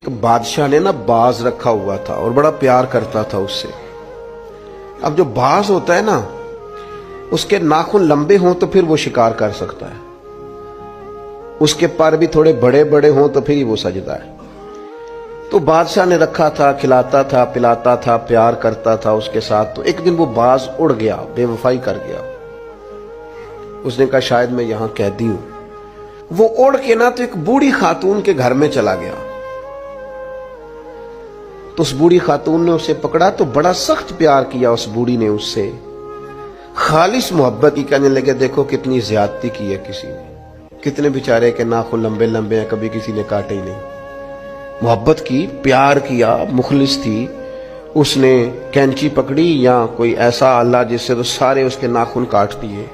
बादशाह ने ना बाज रखा हुआ था और बड़ा प्यार करता था उससे। अब जो बाज होता है ना, उसके नाखून लंबे हों तो फिर वो शिकार कर सकता है, उसके पर भी थोड़े बड़े बड़े हों तो फिर ही वो सजदा है। तो बादशाह ने रखा था, खिलाता था, पिलाता था, प्यार करता था उसके साथ। तो एक दिन वो बाज उड़ गया, बेवफाई कर गया। उसने कहा शायद मैं यहां कैदी हूं। वो उड़ के ना तो एक बूढ़ी खातून के घर में चला गया। तो उस बूढ़ी खातून ने उसे पकड़ा तो बड़ा सख्त प्यार किया उस बूढ़ी ने उससे, खालिस मोहब्बत की। कहने लगे देखो कितनी ज्यादती की है किसी ने, कितने बेचारे के नाखून लंबे लंबे हैं, कभी किसी ने काटे ही नहीं। मोहब्बत की, प्यार किया, मुखलिस थी। उसने कैंची पकड़ी या कोई ऐसा आला जिससे तो सारे उसके नाखून काट दिए।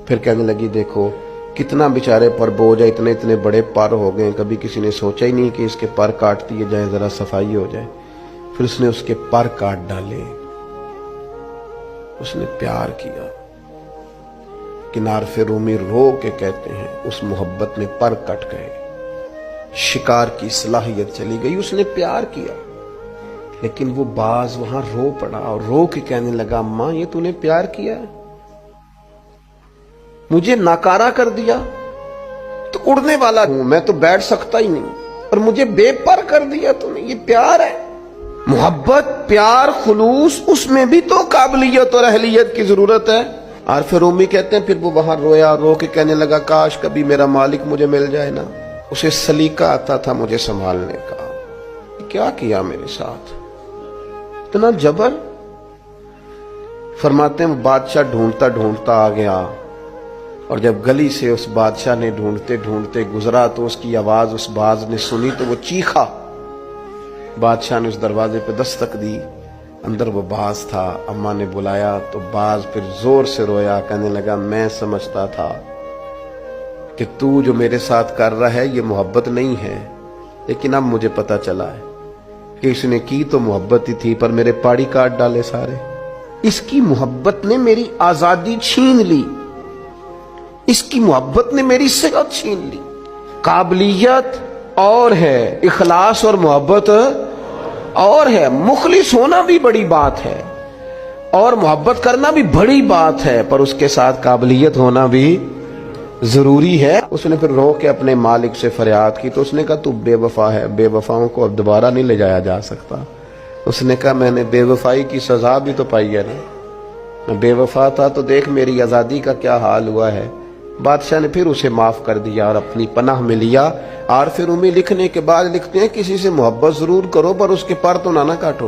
फिर कहने लगी देखो कितना बेचारे पर बोझ है, इतने इतने बड़े पर हो गए, कभी किसी ने सोचा ही नहीं कि इसके पर काट दिए जाए, जरा सफाई हो जाए। फिर उसने उसके पर काट डाले। उसने प्यार किया। किनार रूमी रो के कहते हैं उस मोहब्बत में पर कट गए, शिकार की सलाहियत चली गई। उसने प्यार किया, लेकिन वो बाज वहां रो पड़ा और रो के कहने लगा अम्मा ये तूने प्यार किया है, मुझे नाकारा कर दिया। तो उड़ने वाला हूं मैं, तो बैठ सकता ही नहीं, और मुझे बेपर कर दिया तूने। ये प्यार है, मोहब्बत, प्यार, खुलूस, उसमें भी तो काबिलियत और अहलियत की जरूरत है। और फिर रूमी कहते हैं फिर वो वहां रोया, रो के कहने लगा काश कभी मेरा मालिक मुझे मिल जाए ना। उसे सलीका आता था मुझे संभालने का। क्या किया मेरे साथ, इतना जबर। फरमाते हैं बादशाह ढूंढता ढूंढता आ गया, और जब गली से उस बादशाह ने ढूंढते ढूंढते गुजरा तो उसकी आवाज उस बाज ने सुनी तो वो चीखा। बादशाह ने उस दरवाजे पे दस्तक दी, अंदर वो बाज था। अम्मा ने बुलाया तो बाज फिर जोर से रोया, कहने लगा मैं समझता था कि तू जो मेरे साथ कर रहा है ये मोहब्बत नहीं है, लेकिन अब मुझे पता चला है कि इसने की तो मोहब्बत ही थी, पर मेरे पाड़ी काट डाले सारे। इसकी मोहब्बत ने मेरी आजादी छीन ली, इसकी मोहब्बत ने मेरी सेहत छीन ली। काबिलियत और है, इखलास और मोहब्बत और है। मुखलिस होना भी बड़ी बात है और मोहब्बत करना भी बड़ी बात है, पर उसके साथ काबिलियत होना भी जरूरी है। उसने फिर रो के अपने मालिक से फरियाद की। तो उसने कहा तू बेवफा है, बेवफाओं को अब दोबारा नहीं ले जाया जा सकता। उसने कहा मैंने बेवफाई की सजा भी तो पाई है ना, मैं बेवफा था तो देख मेरी आजादी का क्या हाल हुआ है। बादशाह ने फिर उसे माफ कर दिया और अपनी पनाह में लिया। और फिर उम्मीद लिखने के बाद लिखते हैं किसी से मोहब्बत जरूर करो पर उसके पर तो ना काटो,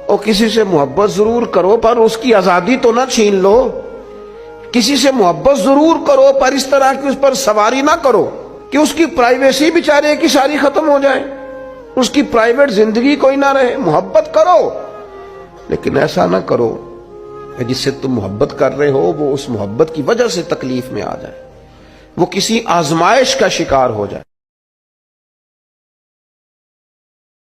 और किसी से मोहब्बत जरूर करो पर उसकी आजादी तो ना छीन लो। किसी से मोहब्बत जरूर करो पर इस तरह की उस पर सवारी ना करो कि उसकी प्राइवेसी बेचारे की सारी खत्म हो जाए, उसकी प्राइवेट जिंदगी कोई ना रहे। मोहब्बत करो लेकिन ऐसा ना करो जिससे तुम मोहब्बत कर रहे हो वो उस मोहब्बत की वजह से तकलीफ में आ जाए, वो किसी आजमाइश का शिकार हो जाए।